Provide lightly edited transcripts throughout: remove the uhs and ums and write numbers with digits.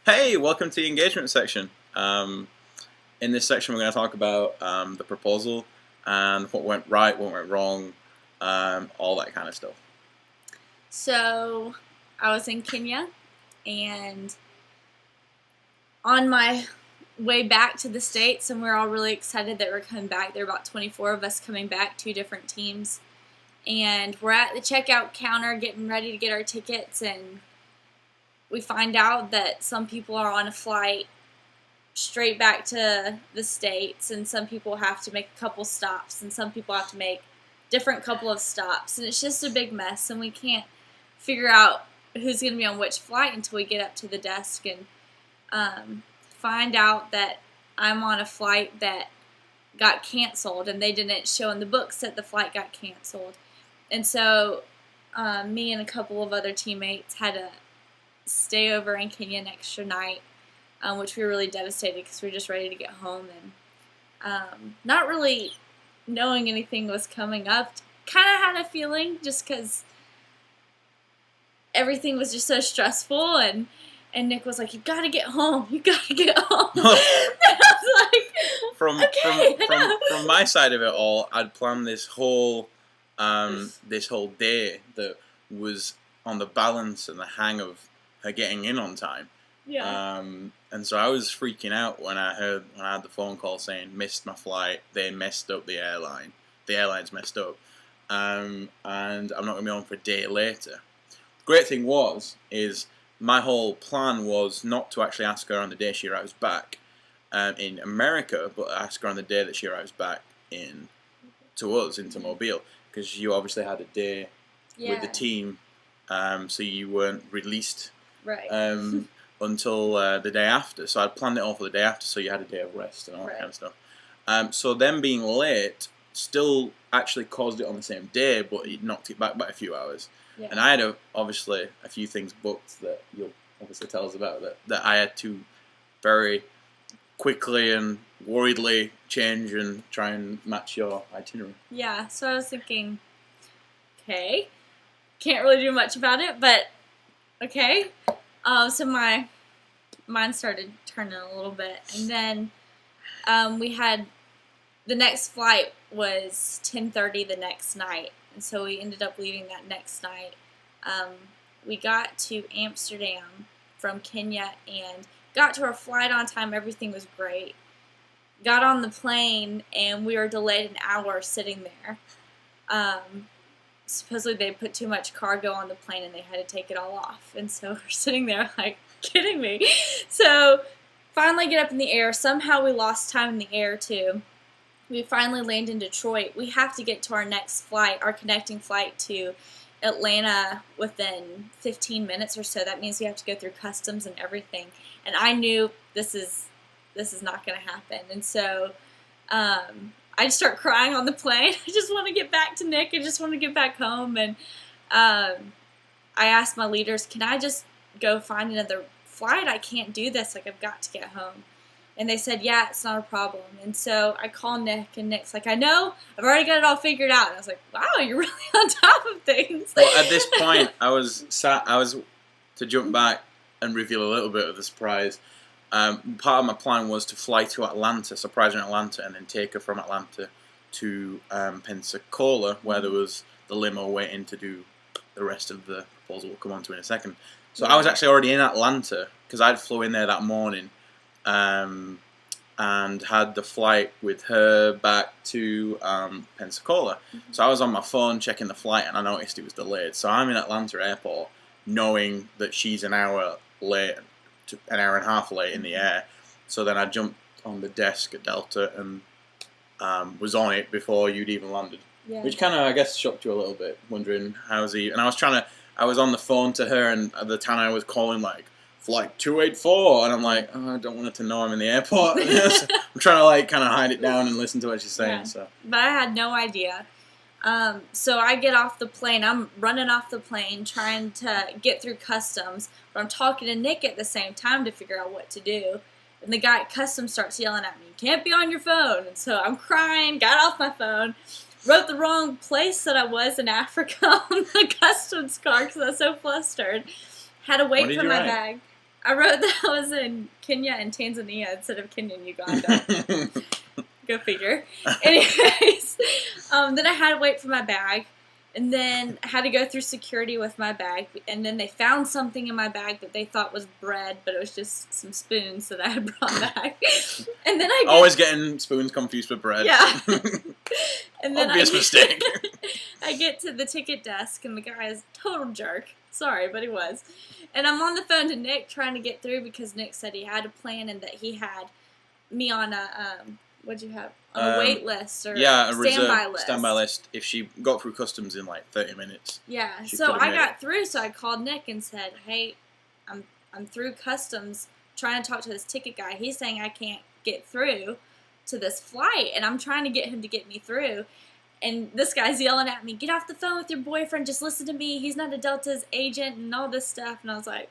Hey, welcome to the engagement section. In this section, we're going to talk about the proposal and what went right, what went wrong, all that kind of stuff. So, I was in Kenya, and on my way back to the States, and we're all really excited that we're coming back. There are about 24 of us coming back, 2 different teams. And we're at the checkout counter getting ready to get our tickets, and we find out that some people are on a flight straight back to the States, and some people have to make a couple stops, and some people have to make different couple of stops, and it's just a big mess, and we can't figure out who's going to be on which flight until we get up to the desk and find out that I'm on a flight that got canceled, and they didn't show in the books that the flight got canceled. And so me and a couple of other teammates had to stay over in Kenya an extra night, which we were really devastated because we were just ready to get home, and not really knowing anything was coming up. Kind of had a feeling just because everything was just so stressful, and Nick was like, "You gotta get home. You gotta get home." And I was like, From my side of it all, I'd planned this whole day that was on the balance and the hang of her getting in on time. Yeah. And so I was freaking out when I had the phone call saying missed my flight. They messed up the airline. The airline's messed up, and I'm not going to be on for a day later. The great thing is my whole plan was not to actually ask her on the day she arrives back in America, but ask her on the day that she arrives back into Mobile, because you obviously had a day with the team, so you weren't released until the day after. So I'd planned it all for the day after, so you had a day of rest and all that kind of stuff. So them being late still actually caused it on the same day, but it knocked it back by a few hours. Yeah. And I had obviously a few things booked that you'll obviously tell us about that I had to very quickly and worriedly change and try and match your itinerary. Yeah, so I was thinking, okay, can't really do much about it, but okay. So my mind started turning a little bit, and then we had the next flight was 10:30 the next night, and so we ended up leaving that next night. We got to Amsterdam from Kenya and got to our flight on time. Everything was great. Got on the plane, and we were delayed an hour sitting there. Supposedly they put too much cargo on the plane and they had to take it all off. And so we're sitting there like, kidding me? So finally get up in the air. Somehow we lost time in the air too. We finally land in Detroit. We have to get to our next flight, our connecting flight to Atlanta within 15 minutes or so. That means we have to go through customs and everything. And I knew this is not going to happen. And so I just start crying on the plane. I just want to get back to Nick. I just want to get back home. And I asked my leaders, can I just go find another flight? I can't do this. Like, I've got to get home. And they said, yeah, it's not a problem. And so I call Nick, and Nick's like, I know, I've already got it all figured out. And I was like, wow, you're really on top of things. Well, at this point, I was to jump back and reveal a little bit of the surprise. Part of my plan was to fly to Atlanta, surprise her in Atlanta, and then take her from Atlanta to Pensacola, where there was the limo waiting to do the rest of the proposal we'll come on to in a second. So I was actually already in Atlanta, because I'd flew in there that morning, and had the flight with her back to Pensacola. Mm-hmm. So I was on my phone checking the flight, and I noticed it was delayed. So I'm in Atlanta airport, knowing that she's an hour late, an hour and a half late in the air. So then I jumped on the desk at Delta and was on it before you'd even landed. Yeah. Which kind of, I guess, shocked you a little bit, wondering how's he. And I was on the phone to her, and at the time I was calling like flight 284, and I'm like, oh, I don't want her to know I'm in the airport. I'm trying to like kind of hide it down and listen to what she's saying. Yeah. So, but I had no idea. So I get off the plane. I'm running off the plane, trying to get through customs, but I'm talking to Nick at the same time to figure out what to do. And the guy at customs starts yelling at me, "You can't be on your phone." And so I'm crying, got off my phone, wrote the wrong place that I was in Africa on the customs card because I was so flustered. Had to wait for my bag. I wrote that I was in Kenya and Tanzania instead of Kenya and Uganda. Go figure. Anyways, then I had to wait for my bag, and then I had to go through security with my bag, and then they found something in my bag that they thought was bread, but it was just some spoons that I had brought back. And then always getting spoons confused with bread. Yeah. And then Obvious mistake. I get to the ticket desk, and the guy is a total jerk. Sorry, but he was. And I'm on the phone to Nick trying to get through because Nick said he had a plan and that he had me on a what'd you have? On a wait list or a standby list. Standby list. If she got through customs in like 30 minutes. Yeah. So I got through, so I called Nick and said, "Hey, I'm through customs trying to talk to this ticket guy. He's saying I can't get through to this flight, and I'm trying to get him to get me through." And this guy's yelling at me, "Get off the phone with your boyfriend. Just listen to me. He's not a Delta's agent," and all this stuff. And I was like,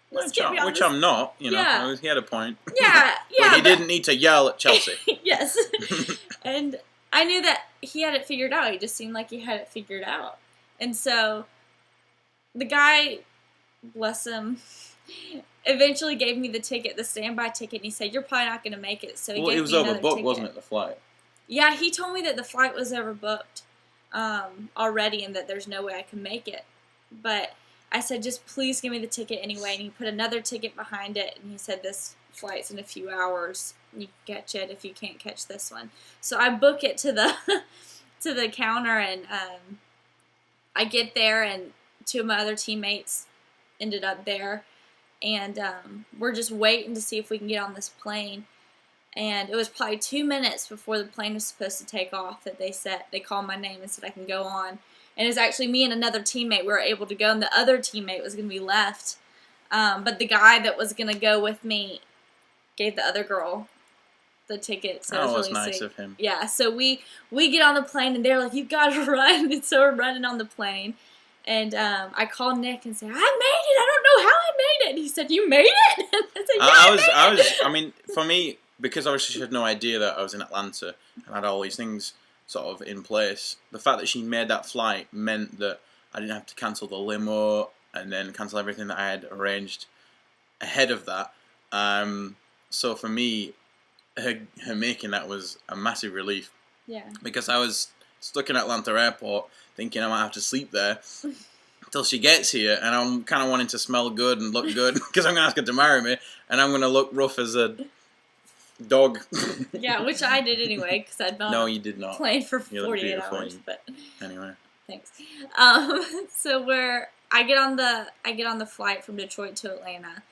which I'm not, you know. Yeah. He had a point. Yeah, yeah. But he didn't need to yell at Chelsea. Yes. And I knew that he had it figured out. He just seemed like he had it figured out. And so the guy, bless him, eventually gave me the ticket, the standby ticket, and he said, "You're probably not going to make it." So he gave it was me another overbooked, ticket. wasn't it, the flight? Yeah, he told me that the flight was overbooked already and that there's no way I can make it. But I said, "Just please give me the ticket anyway." And he put another ticket behind it, and he said, "This flight's in a few hours. You can catch it if you can't catch this one." So I book it to the to the counter, and I get there, and two of my other teammates ended up there, and we're just waiting to see if we can get on this plane. And it was probably 2 minutes before the plane was supposed to take off that they called my name and said I can go on. And it was actually me and another teammate were able to go, and the other teammate was going to be left. But the guy that was going to go with me gave the other girl the ticket. So that was really nice sweet. of him. Yeah, so we get on the plane, and they're like, "You've got to run." And so we're running on the plane. And I called Nick and said, "I made it. I don't know how I made it." And he said, "You made it?" And I said, "Yeah, I mean, for me, because obviously she had no idea that I was in Atlanta and had all these things sort of in place, the fact that she made that flight meant that I didn't have to cancel the limo and then cancel everything that I had arranged ahead of that. So for me, her making that was a massive relief. Yeah. Because I was stuck in Atlanta airport thinking I might have to sleep there until she gets here, and I'm kind of wanting to smell good and look good because I'm going to ask her to marry me, and I'm going to look rough as a dog. Yeah, which I did anyway because I'd been No, you did not. Plane for 48 hours. But anyway, thanks. So I get on the flight from Detroit to Atlanta,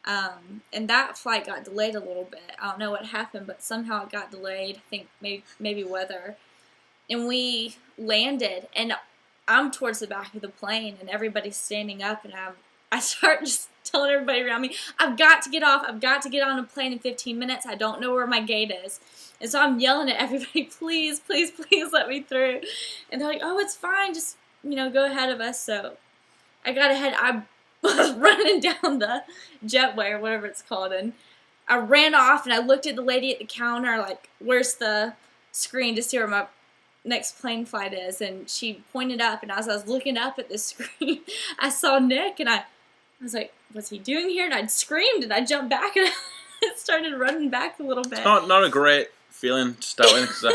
and that flight got delayed a little bit. I don't know what happened, but somehow it got delayed. I think maybe weather. And we landed, and I'm towards the back of the plane, and everybody's standing up, and I start just telling everybody around me, "I've got to get off. I've got to get on a plane in 15 minutes. I don't know where my gate is." And so I'm yelling at everybody, "Please, please, please let me through." And they're like, "Oh, it's fine. Just, go ahead of us." So I got ahead. I was running down the jetway or whatever it's called, and I ran off, and I looked at the lady at the counter, like, "Where's the screen to see where my next plane flight is?" And she pointed up, and as I was looking up at the screen, I saw Nick, and I was like, "What's he doing here?" And I screamed, and I jumped back, and I started running back a little bit. Not a great feeling to start with, because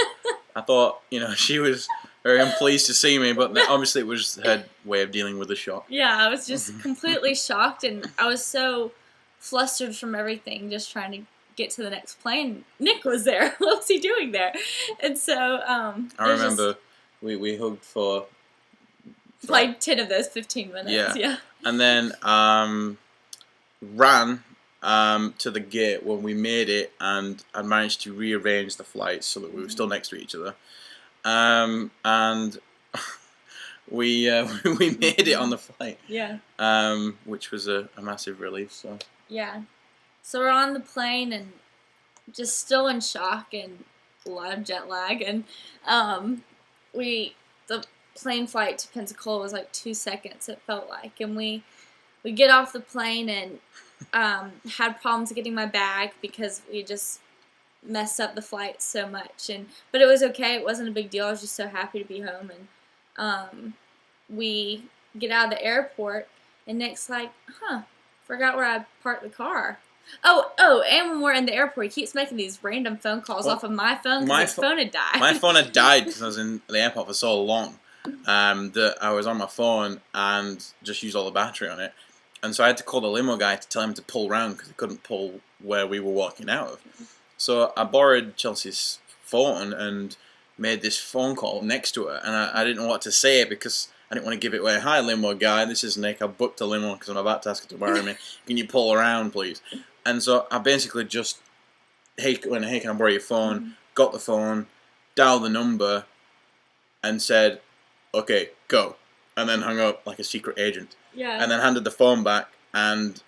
I thought, she was very pleased to see me, but obviously it was her way of dealing with the shock. Yeah, I was just completely shocked, and I was so flustered from everything, just trying to get to the next plane. Nick was there. What was he doing there? And so I remember we hugged for like 10 of those 15 minutes. Yeah. And then ran to the gate when we made it, and I managed to rearrange the flights so that we were still next to each other. And we made it on the flight. Yeah. Which was a massive relief. So. Yeah. So we're on the plane and just still in shock and a lot of jet lag, and the plane flight to Pensacola was like 2 seconds, it felt like, and we get off the plane and had problems getting my bag because we just messed up the flight so much, but it was okay. It wasn't a big deal. I was just so happy to be home, and we get out of the airport, and Nick's like, "Huh, Forgot where I parked the car. Oh, and when we're in the airport, he keeps making these random phone calls off of my phone because his phone had died. My phone had died because I was in the airport for so long that I was on my phone and just used all the battery on it. And so I had to call the limo guy to tell him to pull round because he couldn't pull where we were walking out of. So I borrowed Chelsea's phone and made this phone call next to her. And I didn't know what to say because I didn't want to give it away. Hi, limo guy. This is Nick. I booked a limo because I'm about to ask her to marry me. Can you pull around, please? And so I basically just, hey, can I borrow your phone? Got the phone, dialed the number, and said, okay, go. And then hung up like a secret agent. Yeah. And then handed the phone back. And,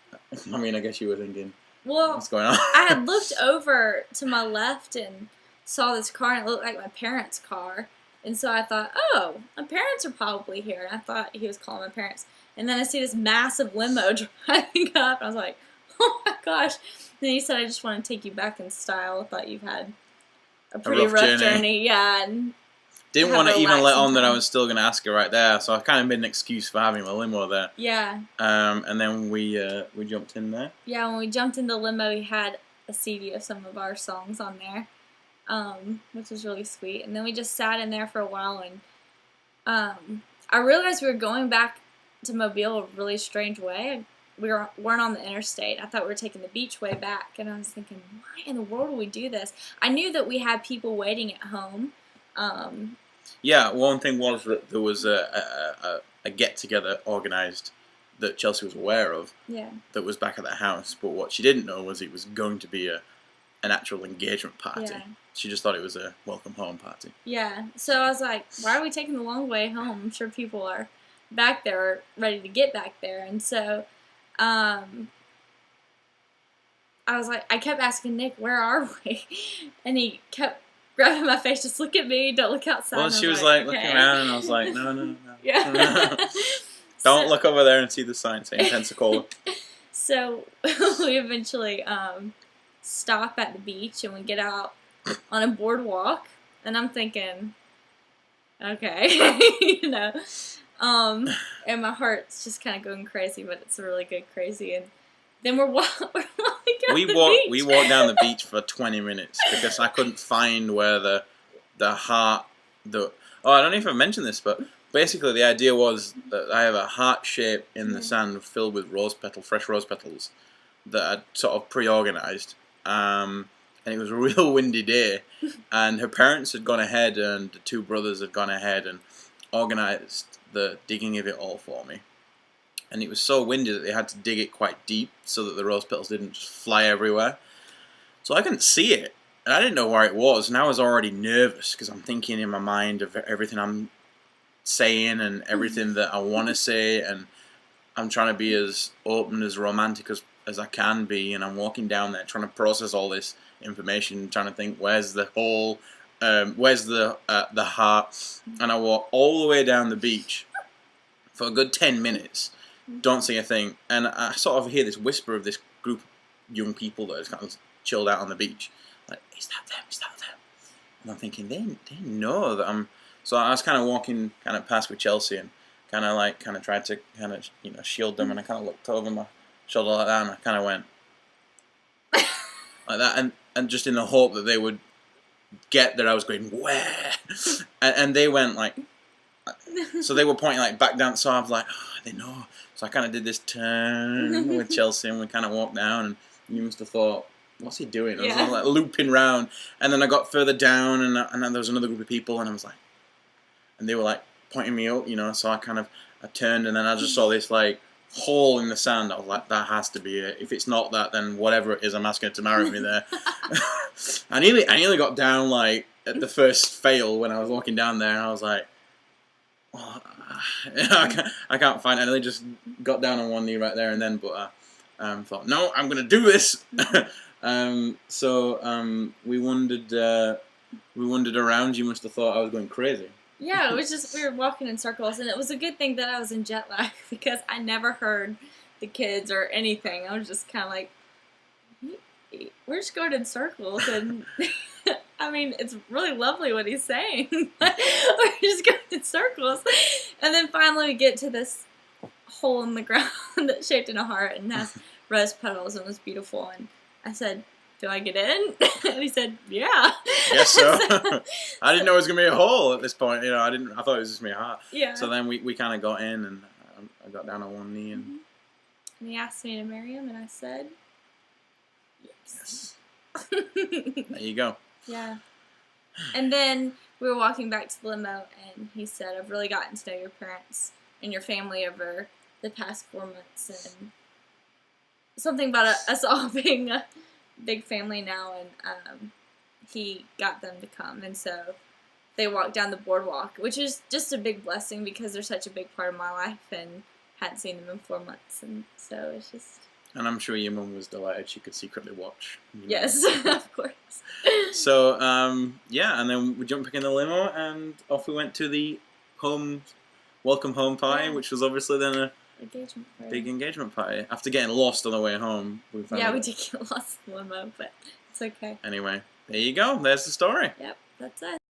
I mean, I guess you were thinking, what's going on? I had looked over to my left and saw this car, and it looked like my parents' car. And so I thought, oh, my parents are probably here. And I thought he was calling my parents. And then I see this massive limo driving up. And I was like, oh my gosh. And then he said, I just want to take you back in style. I thought you've had a pretty rough journey. Yeah. And didn't want to even let on that I was still going to ask her right there. So I kind of made an excuse for having my limo there. Yeah. And then we jumped in there. Yeah, when we jumped in the limo, he had a CD of some of our songs on there. Which was really sweet. And then we just sat in there for a while, and I realized we were going back to Mobile a really strange way. We weren't on the interstate. I thought we were taking the beach way back, and I was thinking, why in the world would we do this? I knew that we had people waiting at home. Yeah, one thing was that there was a get-together organised that Chelsea was aware of. Yeah. That was back at the house, but what she didn't know was it was going to be an actual engagement party. Yeah. She just thought it was a welcome home party. Yeah. So I was like, why are we taking the long way home? I'm sure people are back there, ready to get back there. And so I was like, I kept asking Nick, where are we? And he kept grabbing my face, just look at me, don't look outside. Well, she was like looking around, and I was like, no. Yeah. Don't look over there and see the sign saying Pensacola. So we eventually stop at the beach, and we get out on a boardwalk, and I'm thinking, okay, you know, and my heart's just kind of going crazy, but it's a really good crazy. And then we're walking down the beach. We walked down the beach for 20 minutes because I couldn't find where the heart. Oh, I don't know if I mentioned this, but basically the idea was that I have a heart shape in the sand filled with fresh rose petals that I'd sort of pre-organised. And it was a real windy day, and her parents had gone ahead, and the two brothers had gone ahead and organised the digging of it all for me. And it was so windy that they had to dig it quite deep so that the rose petals didn't just fly everywhere. So I couldn't see it, and I didn't know where it was, and I was already nervous because I'm thinking in my mind of everything I'm saying and everything that I want to say, and I'm trying to be as open, as romantic as I can be, and I'm walking down there trying to process all this information, trying to think where's the hole, where's the heart, and I walk all the way down the beach for a good 10 minutes, don't see a thing, and I sort of hear this whisper of this group of young people that is kind of chilled out on the beach, like, is that them, and I'm thinking, they know that I'm, so I was kind of walking kind of past with Chelsea and kind of tried to kind of, you know, shield them, and I kind of looked over my shoulder like that, and I kind of went like that, and just in the hope that they would get that I was going, where? And they went like, so they were pointing like back down, so I was like, oh, they know. So I kind of did this turn with Chelsea, and we kind of walked down, and you must have thought, what's he doing? I was like looping round, and then I got further down, and then there was another group of people, and I was like, and they were like pointing me up, you know, so I turned, and then I just saw this like hole in the sand. I was like, that has to be it. If it's not that, then whatever it is, I'm asking her to marry me there. I nearly got down like at the first fail when I was walking down there, and I was like, oh, I can't find it. I nearly just got down on one knee right there and then, but thought, no, I'm gonna do this. So we wandered around. You must have thought I was going crazy. Yeah, it was just, we were walking in circles, and it was a good thing that I was in jet lag because I never heard the kids or anything. I was just kind of like, we're just going in circles, and I mean, it's really lovely what he's saying, but we're just going in circles. And then finally we get to this hole in the ground that's shaped in a heart and has rose petals and was beautiful. And I said, "Do I get in?" And he said, "Yeah." Guess so. I didn't know it was gonna be a hole at this point. You know, I thought it was just gonna be a heart. Yeah. So then we kind of got in, and I got down on one knee, and And he asked me to marry him, and I said, "Yes." there you go. Yeah. And then we were walking back to the limo, and he said, "I've really gotten to know your parents and your family over the past 4 months, and something about us all being a big family now." And he got them to come, and so they walked down the boardwalk, which is just a big blessing because they're such a big part of my life, and hadn't seen them in 4 months, and so it's just. And I'm sure your mum was delighted she could secretly watch. Yes, of course. So, yeah, and then we jumped back in the limo, and off we went to the welcome home party, Yeah. which was obviously then a Engagement party. big engagement party. After getting lost on the way home, we found Yeah, we did get lost in the limo, but it's okay. Anyway, there you go. There's the story. Yep, that's it.